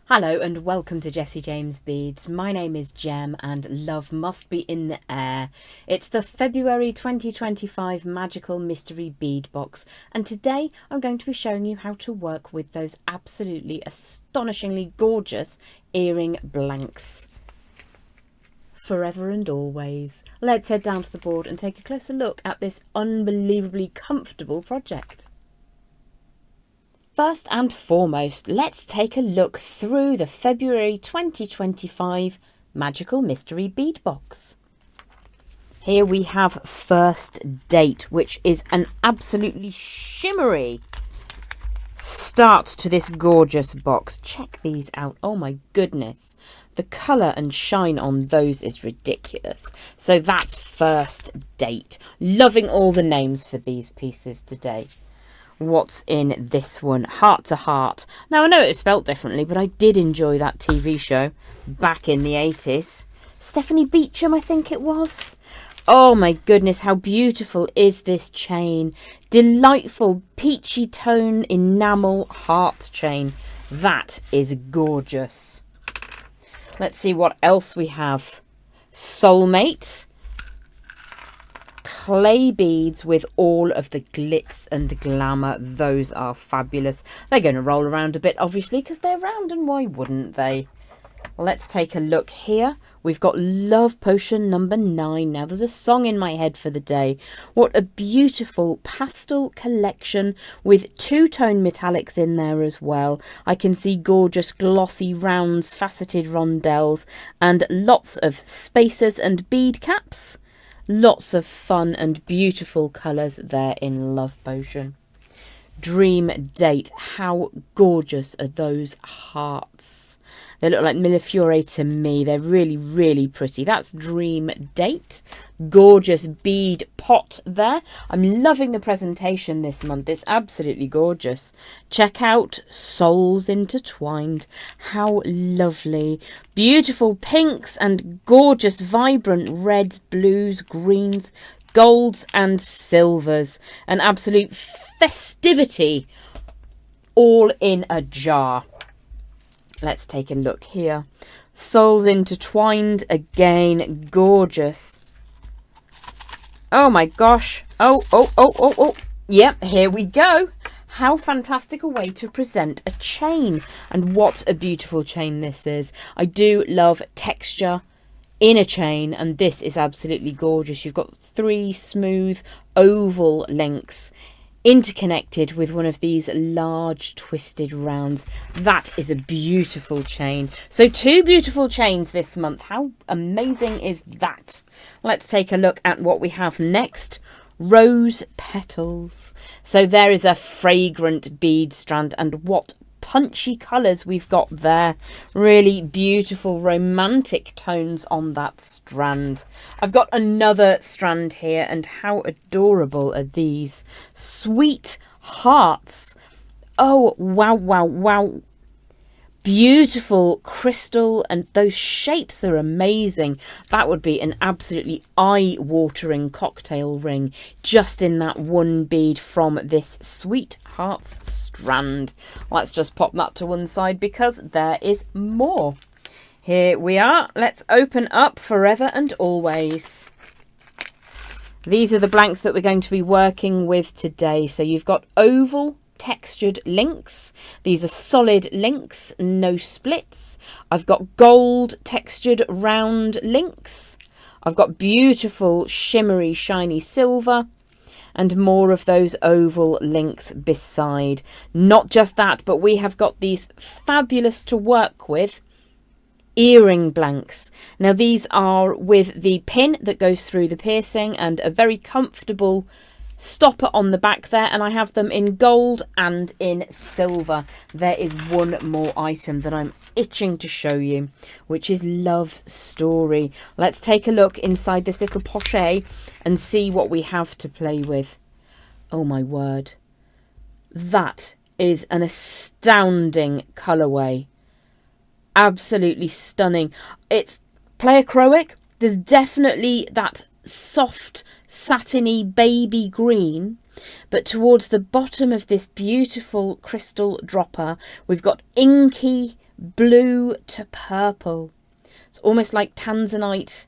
Hello and welcome to Jessie James Beads. My name is Jem and love must be in the air. It's the February 2025 Magical Mystery Bead Box, and today I'm going to be showing you how to work with those absolutely astonishingly gorgeous earring blanks. Forever and always. Let's head down to the board and take a closer look at this unbelievably comfortable project. First and foremost, let's take a look through the February 2025 Magical Mystery Bead Box. Here we have First Date, which is an absolutely shimmery start to this gorgeous box. Check these out. Oh my goodness. The colour and shine on those is ridiculous. So that's First Date. Loving all the names for these pieces today. What's in this one? Heart to Heart. Now, I know it was spelt differently, but I did enjoy that TV show back in the 80s. Stephanie Beacham, I think it was. Oh my goodness, how beautiful is this chain? Delightful peachy tone enamel heart chain. That is gorgeous. Let's see what else we have. Soulmate. Clay beads with all of the glitz and glamour. Those are fabulous. They're going to roll around a bit, obviously, because they're round, and why wouldn't they? Let's take a look here. We've got Love Potion number 9. Now, there's a song in my head for the day. What a beautiful pastel collection with two-tone metallics in there as well. I can see gorgeous glossy rounds, faceted rondelles, and lots of spacers and bead caps. Lots of fun and beautiful colours there in Love Potion. Dream Date. How gorgeous are those hearts? They look like Millefiore to me. They're really, really pretty. That's Dream Date. Gorgeous bead pot there. I'm loving the presentation this month. It's absolutely gorgeous. Check out Souls Intertwined. How lovely. Beautiful pinks and gorgeous vibrant reds, blues, greens, golds and silvers. An absolute festivity all in a jar. Let's take a look here. Souls Intertwined again. Gorgeous. Oh my gosh. Oh. Yep, here we go. How fantastic a way to present a chain. And what a beautiful chain this is. I do love texture in a chain, and this is absolutely gorgeous. You've got 3 smooth oval links interconnected with one of these large twisted rounds. That is a beautiful chain. So 2 beautiful chains this month. How amazing is that? Let's take a look at what we have next. Rose Petals. So there is a fragrant bead strand, and what punchy colours we've got there. Really beautiful romantic tones on that strand. I've got another strand here, and how adorable are these sweet hearts. Oh wow. Beautiful crystal, and those shapes are amazing. That would be an absolutely eye-watering cocktail ring just in that one bead from this Sweet Hearts strand. Let's just pop that to one side because there is more. Here we are. Let's open up Forever and Always. These are the blanks that we're going to be working with today. So you've got oval textured links. These are solid links, no splits. I've got gold textured round links. I've got beautiful shimmery shiny silver, and more of those oval links beside. Not just that, but we have got these fabulous to work with earring blanks. Now these are with the pin that goes through the piercing and a very comfortable stopper on the back there, and I have them in gold and in silver. There is one more item that I'm itching to show you, which is Love Story. Let's take a look inside this little pochette and see what we have to play with. Oh my word, that is an astounding colourway. Absolutely stunning. It's pleochroic. There's definitely that soft satiny baby green, but towards the bottom of this beautiful crystal dropper we've got inky blue to purple. It's almost like tanzanite.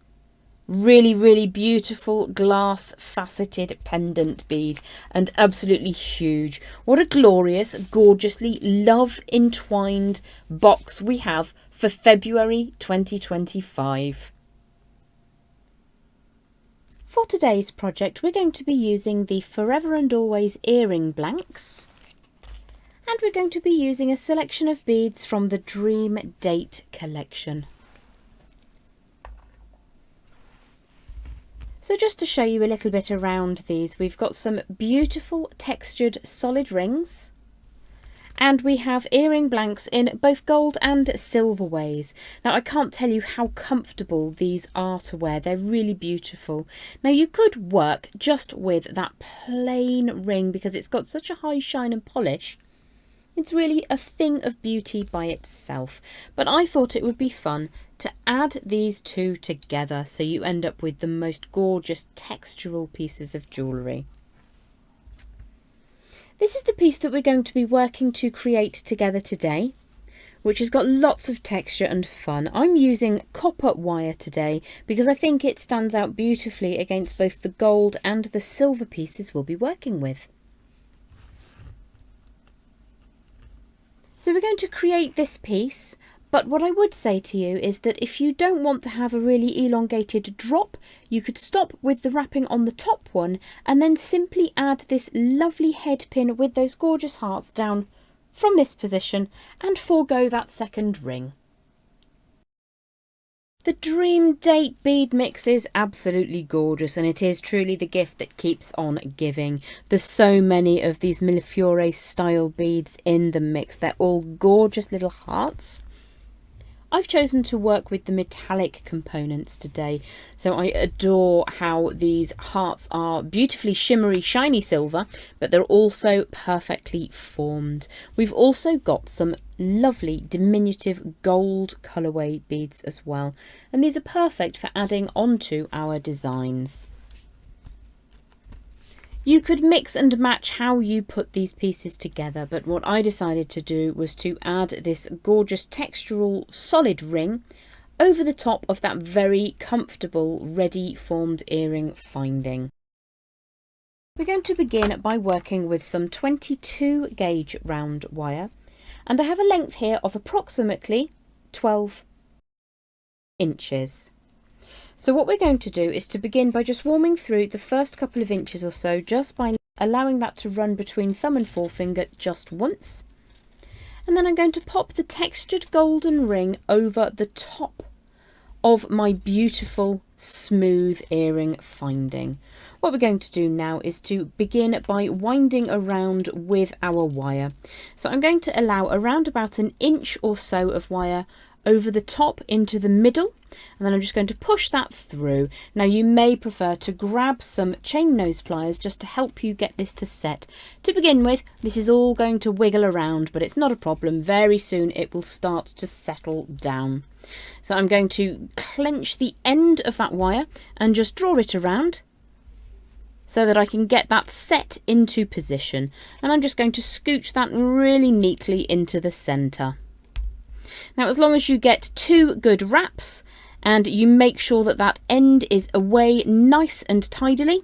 Really, really beautiful glass faceted pendant bead and absolutely huge. What a glorious, gorgeously love entwined box we have for February 2025. For today's project, we're going to be using the Forever and Always earring blanks, and we're going to be using a selection of beads from the Dream Date collection. So just to show you a little bit around these, we've got some beautiful textured solid rings, and we have earring blanks in both gold and silver ways. Now I can't tell you how comfortable these are to wear, they're really beautiful. Now you could work just with that plain ring because it's got such a high shine and polish. It's really a thing of beauty by itself, but I thought it would be fun to add these two together so you end up with the most gorgeous textural pieces of jewellery. This is the piece that we're going to be working to create together today, which has got lots of texture and fun. I'm using copper wire today because I think it stands out beautifully against both the gold and the silver pieces we'll be working with. So we're going to create this piece, but what I would say to you is that if you don't want to have a really elongated drop, you could stop with the wrapping on the top one and then simply add this lovely head pin with those gorgeous hearts down from this position and forego that second ring. The Dream Date bead mix is absolutely gorgeous, and it is truly the gift that keeps on giving. There's so many of these Millefiore style beads in the mix. They're all gorgeous little hearts. I've chosen to work with the metallic components today, so I adore how these hearts are beautifully shimmery, shiny silver, but they're also perfectly formed. We've also got some lovely diminutive gold colourway beads as well, and these are perfect for adding onto our designs. You could mix and match how you put these pieces together, but what I decided to do was to add this gorgeous textural solid ring over the top of that very comfortable ready formed earring finding. We're going to begin by working with some 22 gauge round wire, and I have a length here of approximately 12 inches. So what we're going to do is to begin by just warming through the first couple of inches or so, just by allowing that to run between thumb and forefinger just once. And then I'm going to pop the textured golden ring over the top of my beautiful smooth earring finding. What we're going to do now is to begin by winding around with our wire. So I'm going to allow around about an inch or so of wire over the top into the middle, and then I'm just going to push that through. Now you may prefer to grab some chain nose pliers just to help you get this to set. To begin with, this is all going to wiggle around, but it's not a problem. Very soon it will start to settle down. So I'm going to clench the end of that wire and just draw it around so that I can get that set into position. And I'm just going to scooch that really neatly into the centre. Now, as long as you get 2 good wraps and you make sure that that end is away nice and tidily,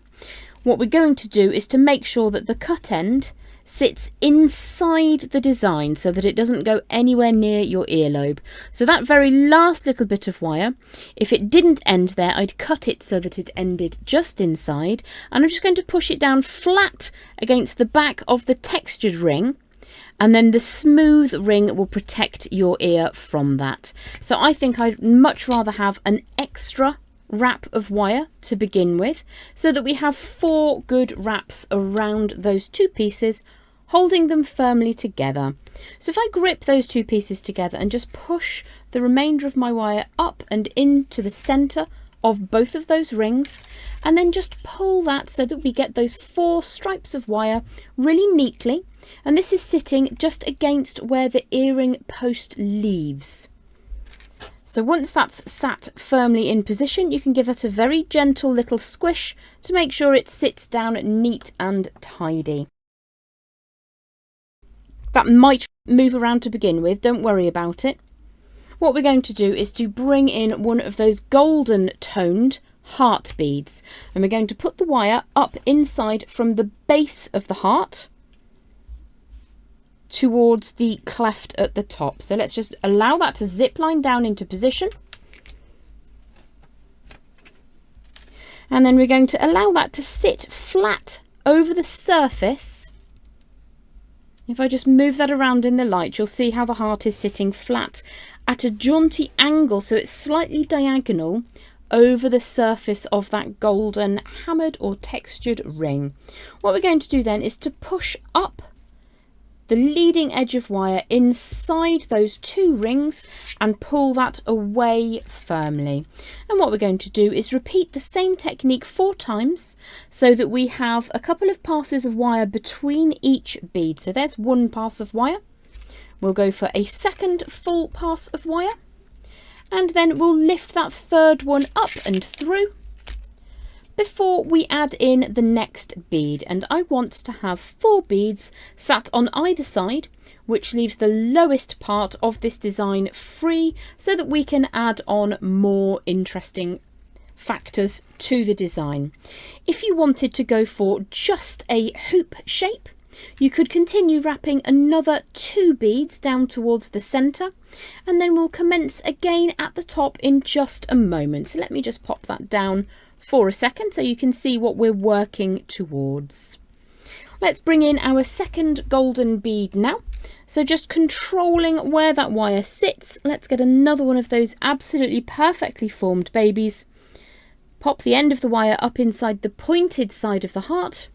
what we're going to do is to make sure that the cut end sits inside the design so that it doesn't go anywhere near your earlobe. So that very last little bit of wire, if it didn't end there, I'd cut it so that it ended just inside, and I'm just going to push it down flat against the back of the textured ring, and then the smooth ring will protect your ear from that. So I think I'd much rather have an extra wrap of wire to begin with, so that we have 4 good wraps around those 2 pieces, holding them firmly together. So if I grip those 2 pieces together and just push the remainder of my wire up and into the centre of both of those rings, and then just pull that so that we get those 4 stripes of wire really neatly, and this is sitting just against where the earring post leaves. So once that's sat firmly in position, you can give it a very gentle little squish to make sure it sits down neat and tidy. That might move around to begin with, don't worry about it. What we're going to do is to bring in one of those golden toned heart beads, and we're going to put the wire up inside from the base of the heart towards the cleft at the top. So let's just allow that to zip line down into position. And then we're going to allow that to sit flat over the surface. If I just move that around in the light, you'll see how the heart is sitting flat at a jaunty angle, so it's slightly diagonal over the surface of that golden hammered or textured ring. What we're going to do then is to push up the leading edge of wire inside those two rings and pull that away firmly. And what we're going to do is repeat the same technique 4 times so that we have a couple of passes of wire between each bead. So there's 1 pass of wire. We'll go for a second full pass of wire, and then we'll lift that third one up and through before we add in the next bead. And I want to have 4 beads sat on either side, which leaves the lowest part of this design free so that we can add on more interesting factors to the design. If you wanted to go for just a hoop shape, you could continue wrapping another 2 beads down towards the centre, and then we'll commence again at the top in just a moment. So let me just pop that down for a second so you can see what we're working towards. Let's bring in our second golden bead now. So just controlling where that wire sits, let's get another one of those absolutely perfectly formed babies. Pop the end of the wire up inside the pointed side of the heart,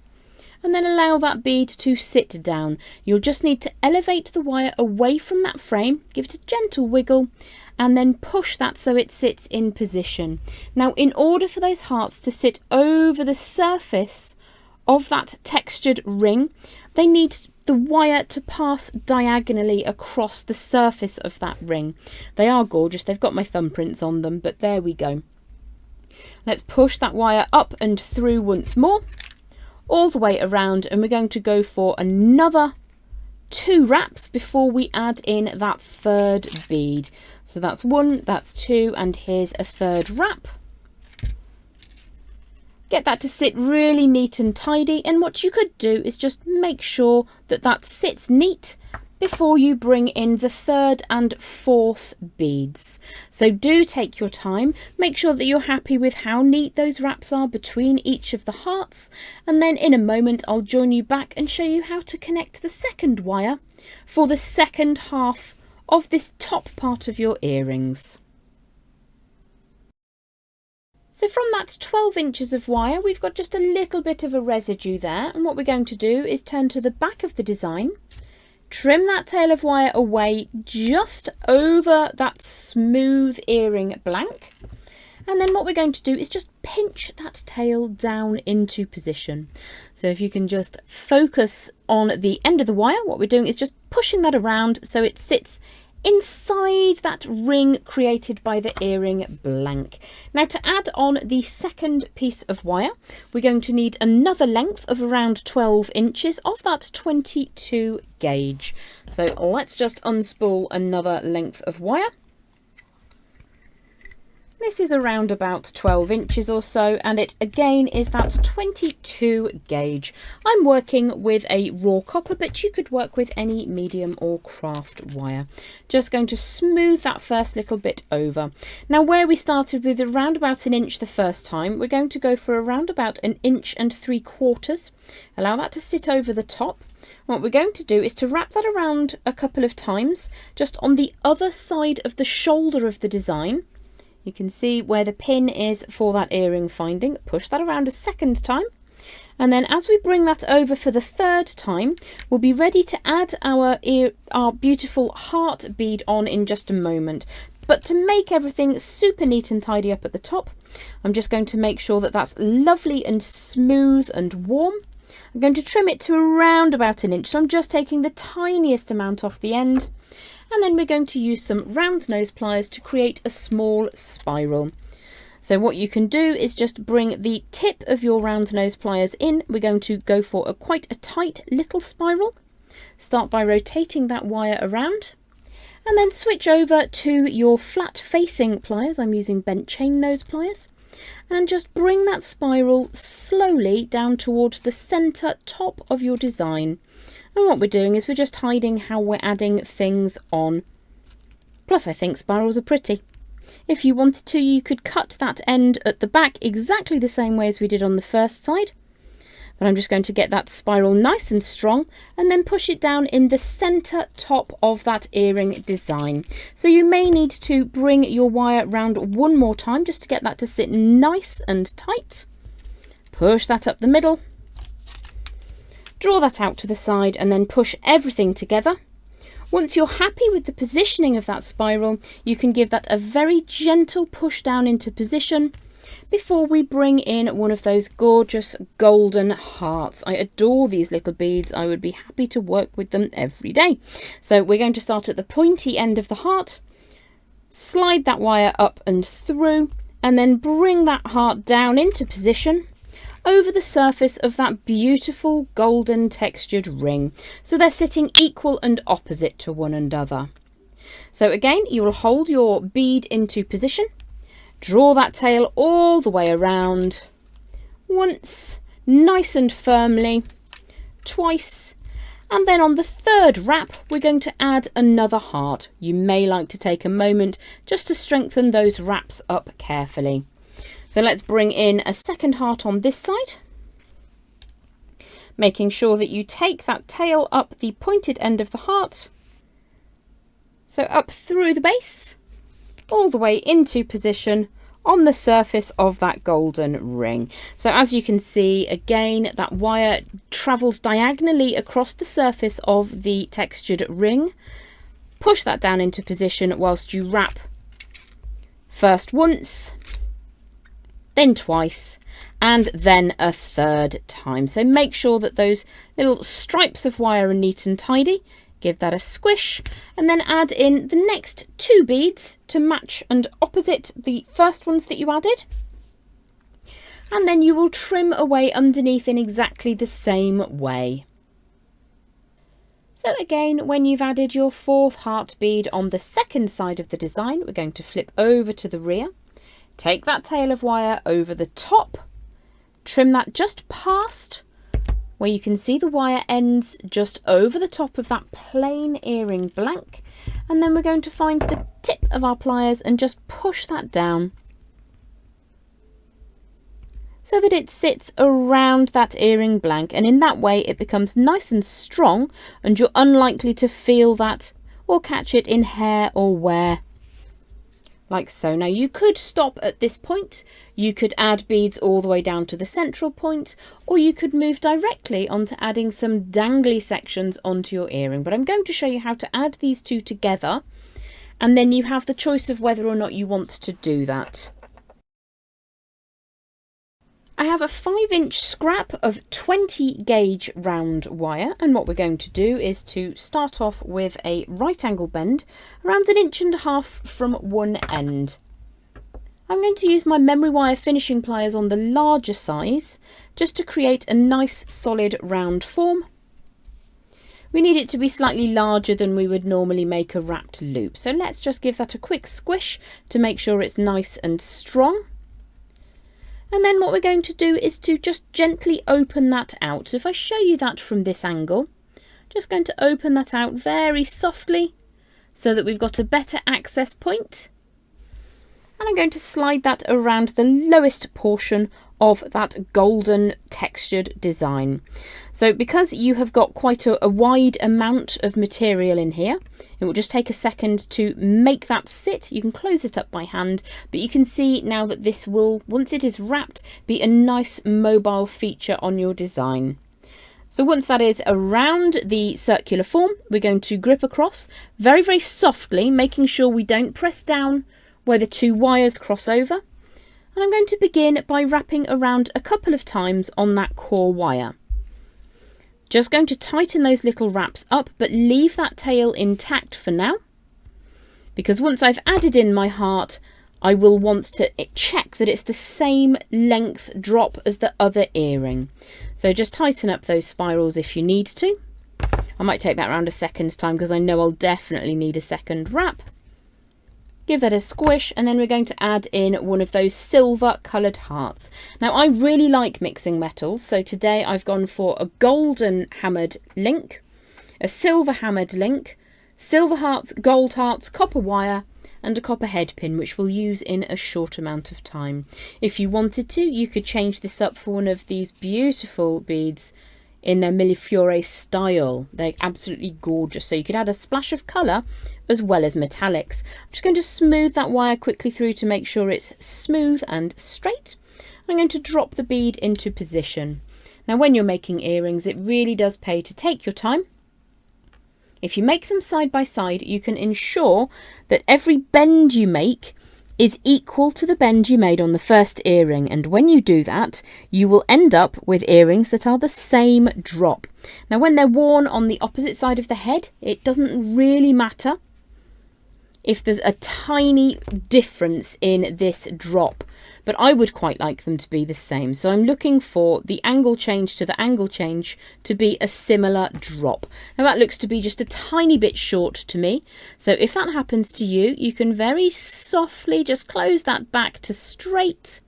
and then allow that bead to sit down. You'll just need to elevate the wire away from that frame, give it a gentle wiggle, and then push that so it sits in position. Now, in order for those hearts to sit over the surface of that textured ring, they need the wire to pass diagonally across the surface of that ring. They are gorgeous, they've got my thumbprints on them, but there we go. Let's push that wire up and through once more, all the way around, and we're going to go for another 2 wraps before we add in that third bead. So that's 1, that's 2, and here's a third wrap. Get that to sit really neat and tidy, and what you could do is just make sure that that sits neat before you bring in the third and fourth beads. So do take your time, make sure that you're happy with how neat those wraps are between each of the hearts, and then in a moment I'll join you back and show you how to connect the second wire for the second half of this top part of your earrings. So from that 12 inches of wire, we've got just a little bit of a residue there, and what we're going to do is turn to the back of the design, trim that tail of wire away just over that smooth earring blank, and then what we're going to do is just pinch that tail down into position. So if you can just focus on the end of the wire, what we're doing is just pushing that around so it sits inside that ring created by the earring blank. Now, to add on the second piece of wire, we're going to need another length of around 12 inches of that 22 gauge. So let's just unspool another length of wire. This is around about 12 inches or so, and it again is that 22 gauge. I'm working with a raw copper, but you could work with any medium or craft wire. Just going to smooth that first little bit over. Now, where we started with around about 1 inch the first time, we're going to go for around about 1 3/4 inches. Allow that to sit over the top. What we're going to do is to wrap that around a couple of times, just on the other side of the shoulder of the design. You can see where the pin is for that earring finding. Push that around a second time, and then as we bring that over for the third time, we'll be ready to add our beautiful heart bead on in just a moment. But to make everything super neat and tidy up at the top, I'm just going to make sure that that's lovely and smooth and warm. I'm going to trim it to around about 1 inch, so I'm just taking the tiniest amount off the end. And then we're going to use some round nose pliers to create a small spiral. So what you can do is just bring the tip of your round nose pliers in. We're going to go for quite a tight little spiral. Start by rotating that wire around, And then switch over to your flat facing pliers. I'm using bent chain nose pliers. And just bring that spiral slowly down towards the centre top of your design. And what we're doing is we're just hiding how we're adding things on. Plus, I think spirals are pretty. If you wanted to, you could cut that end at the back exactly the same way as we did on the first side. But I'm just going to get that spiral nice and strong and then push it down in the centre top of that earring design. So you may need to bring your wire round one more time just to get that to sit nice and tight. Push that up the middle. Draw that out to the side and then push everything together. Once you're happy with the positioning of that spiral, you can give that a very gentle push down into position before we bring in one of those gorgeous golden hearts. I adore these little beads. I would be happy to work with them every day. So we're going to start at the pointy end of the heart, slide that wire up and through, and then bring that heart down into position over the surface of that beautiful golden textured ring. So they're sitting equal and opposite to one another. So again, you will hold your bead into position. Draw that tail all the way around, once, nice and firmly, twice, and then on the third wrap, we're going to add another heart. You may like to take a moment just to strengthen those wraps up carefully. So let's bring in a second heart on this side, making sure that you take that tail up the pointed end of the heart, so up through the base, all the way into position on the surface of that golden ring. So as you can see, again, that wire travels diagonally across the surface of the textured ring. Push that down into position whilst you wrap first once, then twice, and then a third time. So make sure that those little stripes of wire are neat and tidy. Give that a squish and then add in the next two beads to match and opposite the first ones that you added. And then you will trim away underneath in exactly the same way. So again, when you've added your fourth heart bead on the second side of the design, we're going to flip over to the rear. Take that tail of wire over the top, trim that just past where you can see the wire ends just over the top of that plain earring blank, and then we're going to find the tip of our pliers and just push that down so that it sits around that earring blank, and in that way it becomes nice and strong and you're unlikely to feel that or catch it in hair or wear. Like so. Now you could stop at this point, you could add beads all the way down to the central point, or you could move directly onto adding some dangly sections onto your earring. But I'm going to show you how to add these two together, and then you have the choice of whether or not you want to do that. I have a 5-inch scrap of 20 gauge round wire, and what we're going to do is to start off with a right angle bend around 1.5 inches from one end. I'm going to use my memory wire finishing pliers on the larger size just to create a nice solid round form. We need it to be slightly larger than we would normally make a wrapped loop, so let's just give that a quick squish to make sure it's nice and strong. And then what we're going to do is to just gently open that out. So if I show you that from this angle, just going to open that out very softly so that we've got a better access point. And I'm going to slide that around the lowest portion of that golden textured design. So because you have got quite a wide amount of material in here, it will just take a second to make that sit. You can close it up by hand, but you can see now that this will, once it is wrapped, be a nice mobile feature on your design. So once that is around the circular form, we're going to grip across very, very softly, making sure we don't press down where the two wires cross over. And I'm going to begin by wrapping around a couple of times on that core wire. Just going to tighten those little wraps up, but leave that tail intact for now, because once I've added in my heart, I will want to check that it's the same length drop as the other earring. So just tighten up those spirals if you need to. I might take that round a second time because I know I'll definitely need a second wrap. Give that a squish, and then we're going to add in one of those silver coloured hearts. Now I really like mixing metals, so today I've gone for a golden hammered link, a silver hammered link, silver hearts, gold hearts, copper wire, and a copper head pin, which we'll use in a short amount of time. If you wanted to, you could change this up for one of these beautiful beads in their Millefiore style. They're absolutely gorgeous. So you could add a splash of colour as well as metallics. I'm just going to smooth that wire quickly through to make sure it's smooth and straight. I'm going to drop the bead into position. Now when you're making earrings, it really does pay to take your time. If you make them side by side, you can ensure that every bend you make is equal to the bend you made on the first earring, and when you do that you will end up with earrings that are the same drop. Now when they're worn on the opposite side of the head, it doesn't really matter if there's a tiny difference in this drop, but I would quite like them to be the same. So I'm looking for the angle change to the angle change to be a similar drop. Now that looks to be just a tiny bit short to me. So if that happens to you, you can very softly just close that back to straight,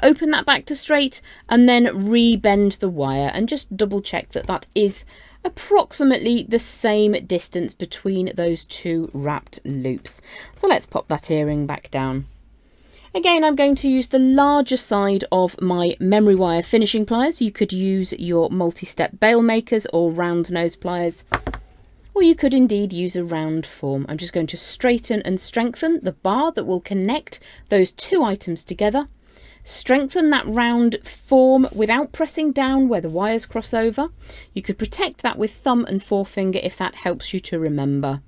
open that back to straight, and then re-bend the wire and just double check that that is approximately the same distance between those two wrapped loops. So let's pop that earring back down. Again, I'm going to use the larger side of my memory wire finishing pliers. You could use your multi-step bail makers or round nose pliers, or you could indeed use a round form. I'm just going to straighten and strengthen the bar that will connect those two items together. Strengthen that round form without pressing down where the wires cross over. You could protect that with thumb and forefinger if that helps you to remember.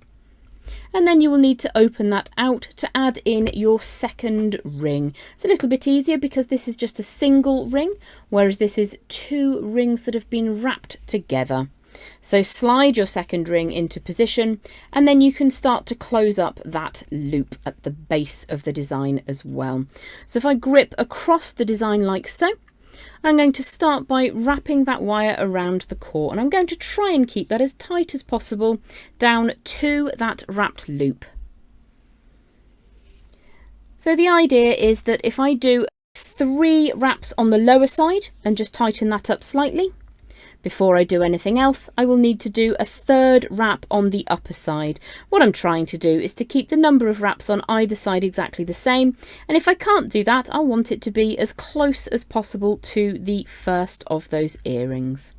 And then you will need to open that out to add in your second ring. It's a little bit easier because this is just a single ring, whereas this is two rings that have been wrapped together. So slide your second ring into position, and then you can start to close up that loop at the base of the design as well. So if I grip across the design like so, I'm going to start by wrapping that wire around the core, and I'm going to try and keep that as tight as possible down to that wrapped loop. So the idea is that if I do 3 wraps on the lower side and just tighten that up slightly, before I do anything else, I will need to do a 3rd wrap on the upper side. What I'm trying to do is to keep the number of wraps on either side exactly the same, and if I can't do that, I want it to be as close as possible to the first of those earrings.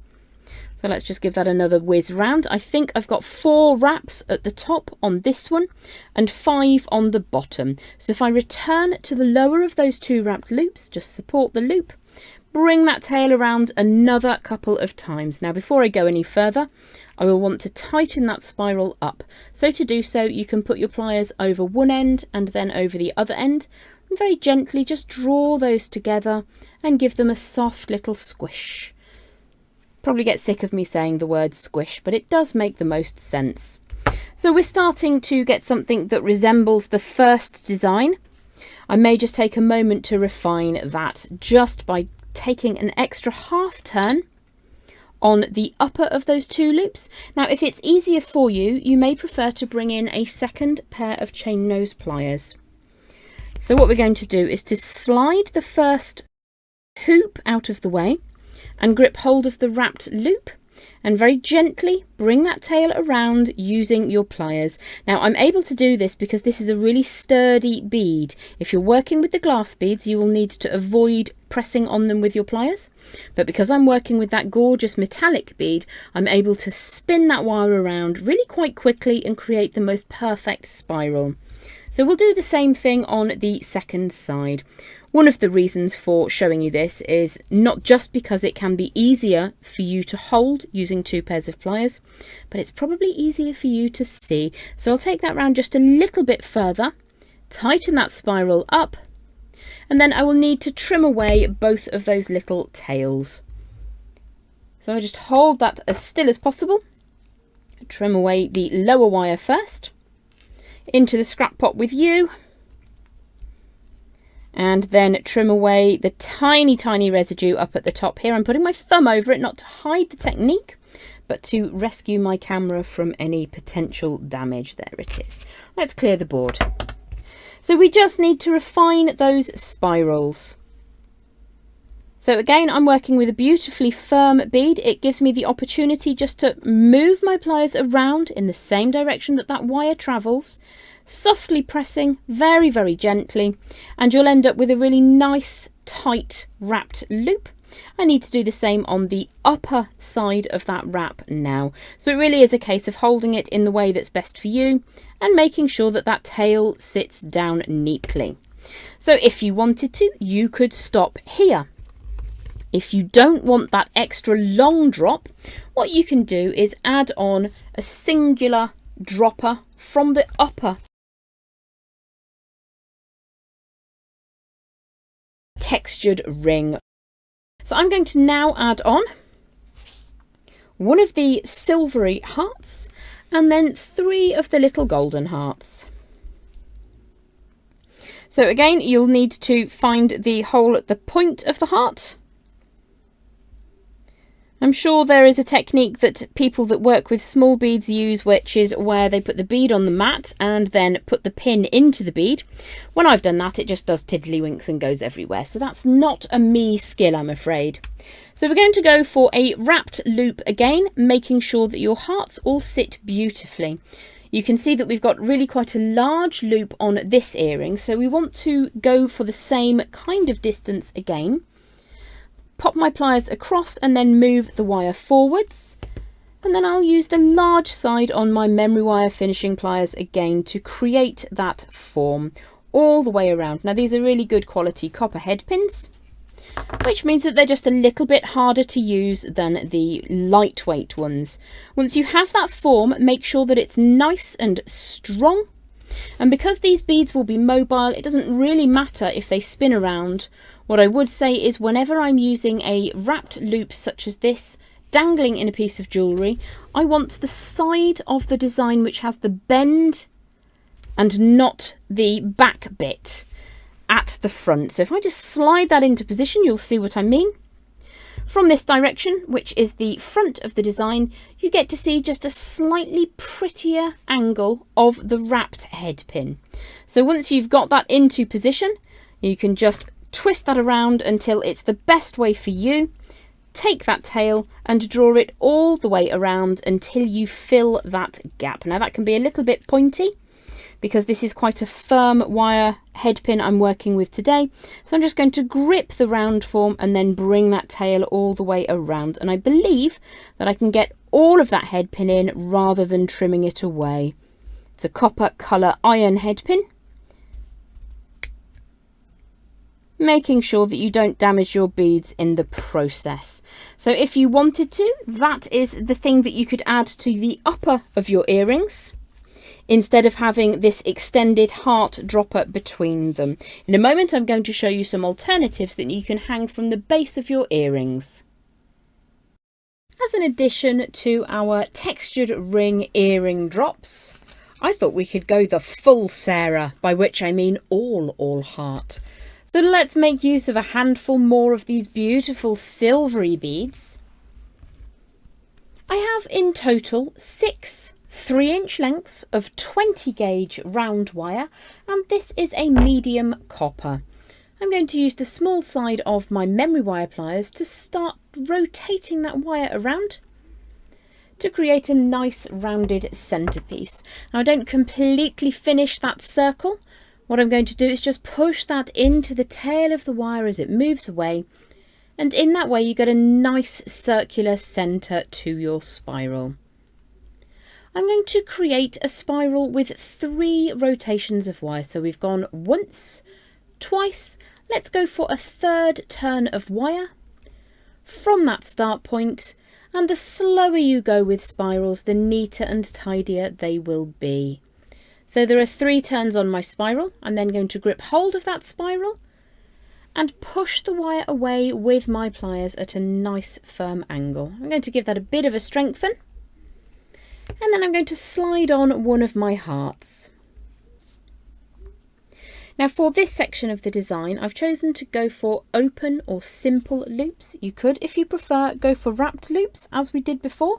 So let's just give that another whiz round. I think I've got 4 wraps at the top on this one and 5 on the bottom. So if I return to the lower of those 2 wrapped loops, just support the loop, bring that tail around another couple of times. Now before I go any further, I will want to tighten that spiral up. So to do so, you can put your pliers over one end and then over the other end, and very gently just draw those together and give them a soft little squish. Probably get sick of me saying the word squish, but it does make the most sense. So we're starting to get something that resembles the first design. I may just take a moment to refine that just by taking an extra half turn on the upper of those 2 loops. Now if it's easier for you, you may prefer to bring in a second pair of chain nose pliers. So what we're going to do is to slide the first hoop out of the way and grip hold of the wrapped loop and very gently bring that tail around using your pliers. Now I'm able to do this because this is a really sturdy bead. If you're working with the glass beads, you will need to avoid pressing on them with your pliers, but because I'm working with that gorgeous metallic bead, I'm able to spin that wire around really quite quickly and create the most perfect spiral. So we'll do the same thing on the second side. One of the reasons for showing you this is not just because it can be easier for you to hold using 2 pairs of pliers, but it's probably easier for you to see. So I'll take that round just a little bit further, tighten that spiral up, and then I will need to trim away both of those little tails. So I just hold that as still as possible, trim away the lower wire first, into the scrap pot with you, and then trim away the tiny residue up at the top here. I'm putting my thumb over it not to hide the technique, but to rescue my camera from any potential damage. There it is. Let's clear the board. So we just need to refine those spirals. So again, I'm working with a beautifully firm bead. It gives me the opportunity just to move my pliers around in the same direction that that wire travels, softly pressing very, very gently, and you'll end up with a really nice, tight wrapped loop. I need to do the same on the upper side of that wrap now. So it really is a case of holding it in the way that's best for you and making sure that that tail sits down neatly. So if you wanted to, you could stop here. If you don't want that extra long drop, what you can do is add on a singular dropper from the upper textured ring. So I'm going to now add on one of the silvery hearts and then 3 of the little golden hearts. So again, you'll need to find the hole at the point of the heart. I'm sure there is a technique that people that work with small beads use, which is where they put the bead on the mat and then put the pin into the bead. When I've done that, it just does tiddlywinks and goes everywhere. So that's not a me skill, I'm afraid. So we're going to go for a wrapped loop again, making sure that your hearts all sit beautifully. You can see that we've got really quite a large loop on this earring, so we want to go for the same kind of distance again. Pop my pliers across and then move the wire forwards, and then I'll use the large side on my memory wire finishing pliers again to create that form all the way around. Now these are really good quality copper head pins, which means that they're just a little bit harder to use than the lightweight ones. Once you have that form, make sure that it's nice and strong. And because these beads will be mobile, it doesn't really matter if they spin around. What I would say is whenever I'm using a wrapped loop such as this, dangling in a piece of jewellery, I want the side of the design which has the bend and not the back bit at the front. So if I just slide that into position, you'll see what I mean. From this direction, which is the front of the design, you get to see just a slightly prettier angle of the wrapped head pin. So once you've got that into position, you can just twist that around until it's the best way for you. Take that tail and draw it all the way around until you fill that gap. Now that can be a little bit pointy because this is quite a firm wire head pin I'm working with today. So I'm just going to grip the round form and then bring that tail all the way around. And I believe that I can get all of that head pin in rather than trimming it away. It's a copper colour iron head pin, making sure that you don't damage your beads in the process. So if you wanted to, that is the thing that you could add to the upper of your earrings, instead of having this extended heart dropper between them. In a moment, I'm going to show you some alternatives that you can hang from the base of your earrings. As an addition to our textured ring earring drops, I thought we could go the full Sarah, by which I mean all heart. So let's make use of a handful more of these beautiful silvery beads. I have in total 6 3-inch lengths of 20 gauge round wire, and this is a medium copper. I'm going to use the small side of my memory wire pliers to start rotating that wire around to create a nice rounded centerpiece. Now I don't completely finish that circle. What I'm going to do is just push that into the tail of the wire as it moves away, and in that way you get a nice circular center to your spiral. I'm going to create a spiral with 3 rotations of wire. So we've gone once, twice, let's go for a 3rd turn of wire from that start point, and the slower you go with spirals, the neater and tidier they will be. So there are 3 turns on my spiral. I'm then going to grip hold of that spiral and push the wire away with my pliers at a nice firm angle. I'm going to give that a bit of a strengthen, and then I'm going to slide on one of my hearts. Now for this section of the design, I've chosen to go for open or simple loops. You could, if you prefer, go for wrapped loops as we did before.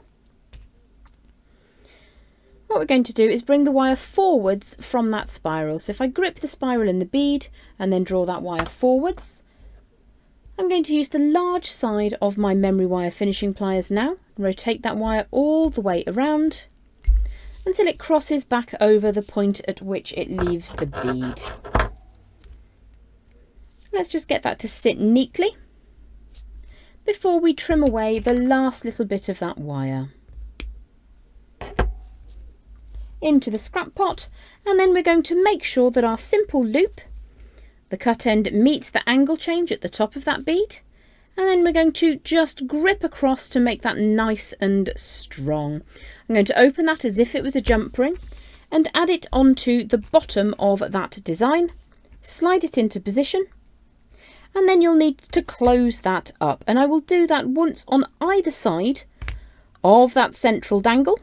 What we're going to do is bring the wire forwards from that spiral. So if I grip the spiral in the bead and then draw that wire forwards, I'm going to use the large side of my memory wire finishing pliers now, rotate that wire all the way around until it crosses back over the point at which it leaves the bead. Let's just get that to sit neatly before we trim away the last little bit of that wire. Into the scrap pot, and then we're going to make sure that our simple loop, the cut end meets the angle change at the top of that bead, and then we're going to just grip across to make that nice and strong. I'm going to open that as if it was a jump ring and add it onto the bottom of that design, slide it into position, and then you'll need to close that up, and I will do that once on either side of that central dangle.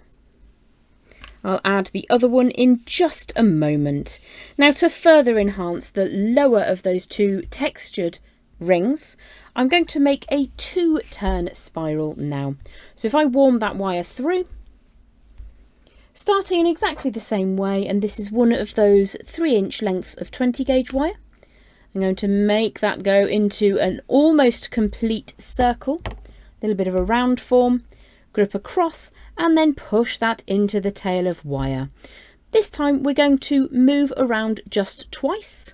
I'll add the other one in just a moment. Now, to further enhance the lower of those two textured rings, I'm going to make a 2-turn spiral now. So if I warm that wire through, starting in exactly the same way, and this is one of those 3-inch lengths of 20 gauge wire, I'm going to make that go into an almost complete circle, a little bit of a round form, grip across, and then push that into the tail of wire. This time we're going to move around just twice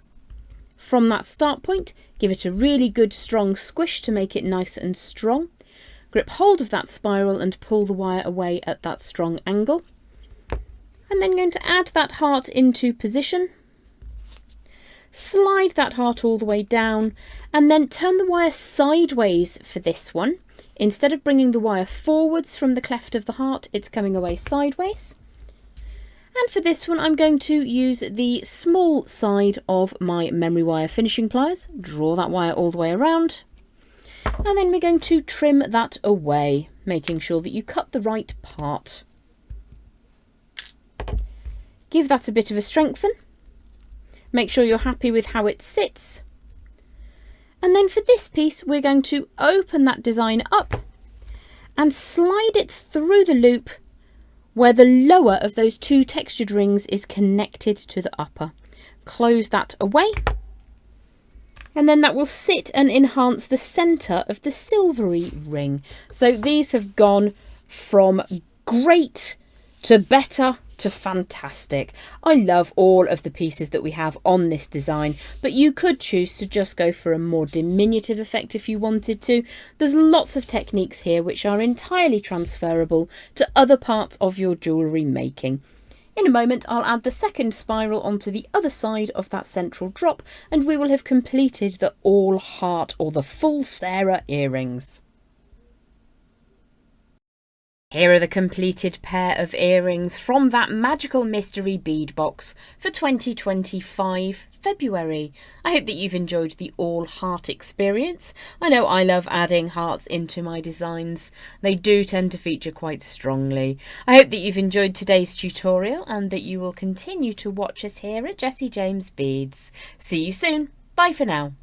from that start point, give it a really good strong squish to make it nice and strong, grip hold of that spiral and pull the wire away at that strong angle. I'm then going to add that heart into position, slide that heart all the way down, and then turn the wire sideways for this one. Instead of bringing the wire forwards from the cleft of the heart, it's coming away sideways. And for this one, I'm going to use the small side of my memory wire finishing pliers, draw that wire all the way around, and then we're going to trim that away, making sure that you cut the right part. Give that a bit of a strengthen. Make sure you're happy with how it sits. And then for this piece, we're going to open that design up and slide it through the loop where the lower of those two textured rings is connected to the upper. Close that away. And then that will sit and enhance the centre of the silvery ring. So these have gone from great to better to fantastic. I love all of the pieces that we have on this design, but you could choose to just go for a more diminutive effect if you wanted to. There's lots of techniques here which are entirely transferable to other parts of your jewellery making. In a moment, I'll add the second spiral onto the other side of that central drop, and we will have completed the all heart or the full Sarah earrings. Here are the completed pair of earrings from that Magical Mystery Bead Box for 2025 February. I hope that you've enjoyed the all heart experience. I know I love adding hearts into my designs. They do tend to feature quite strongly. I hope that you've enjoyed today's tutorial and that you will continue to watch us here at Jessie James Beads. See you soon. Bye for now.